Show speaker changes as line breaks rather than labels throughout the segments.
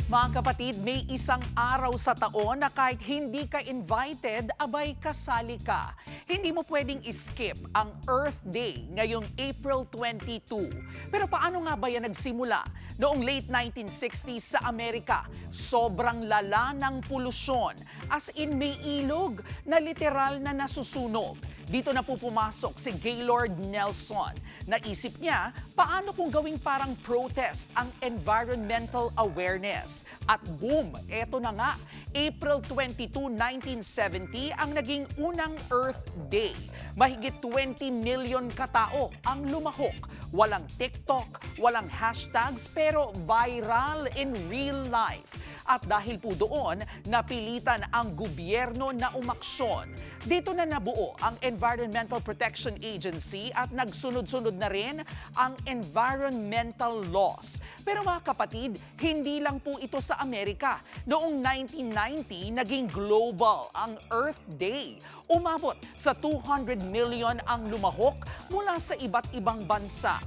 Mga kapatid, may isang araw sa taon na kahit hindi ka invited, abay kasali ka. Hindi mo pwedeng skip ang Earth Day ngayong April 22. Pero paano nga ba yan nagsimula? Noong late 1960s sa Amerika, sobrang lala ng polusyon. As in may ilog na literal na nasusunog. Dito na po pumasok si Gaylord Nelson. Naisip niya, paano kung gawing parang protest ang environmental awareness? At boom, eto na nga, April 22, 1970 ang naging unang Earth Day. Mahigit 20 million katao ang lumahok. Walang TikTok, walang hashtags, pero viral in real life. At dahil po doon, napilitan ang gobyerno na umaksyon. Dito na nabuo ang Environmental Protection Agency at nagsunod-sunod na rin ang environmental laws. Pero mga kapatid, hindi lang po ito sa Amerika. Noong 1990, naging global ang Earth Day. Umabot sa 200 million ang lumahok mula sa iba't ibang bansa.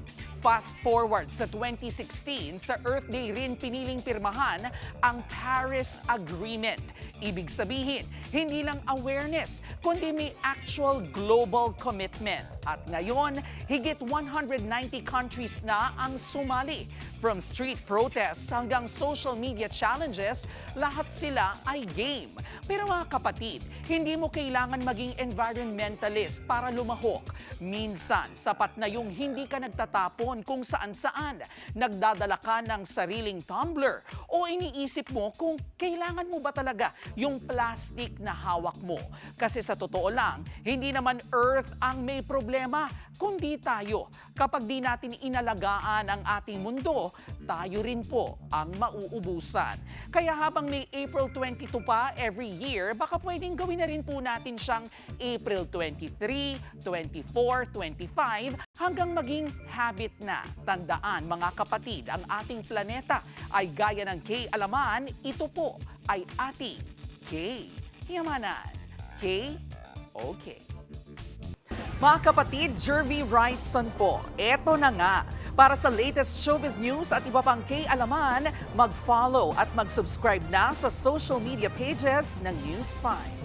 Fast forward sa 2016, sa Earth Day rin piniling pirmahan ang Paris Agreement. Ibig sabihin, hindi lang awareness, kundi may actual global commitment. At ngayon, higit 190 countries na ang sumali. From street protests hanggang social media challenges, lahat sila ay game. Pero mga kapatid, hindi mo kailangan maging environmentalist para lumahok. Minsan, sapat na yung hindi ka nagtatapon kung saan-saan. Nagdadala ka ng sariling tumbler o iniisip mo kung kailangan mo ba talaga yung plastic na hawak mo. Kasi sa totoo lang, hindi naman Earth ang may problema, kundi tayo. Kapag di natin inalagaan ang ating mundo, tayo rin po ang mauubusan. Kaya habang may April 22 pa every year, baka pwedeng gawin na rin po natin siyang April 23, 24, 25 hanggang maging habit na. Tandaan mga kapatid, ang ating planeta ay gaya ng Kay Alaman, ito po ay ating Kay Yamanan. Kay, okay. Mga kapatid, Jervy Wrightson po, eto na nga. Para sa latest showbiz news at iba pang K-alaman, mag-follow at mag-subscribe na sa social media pages ng News 5.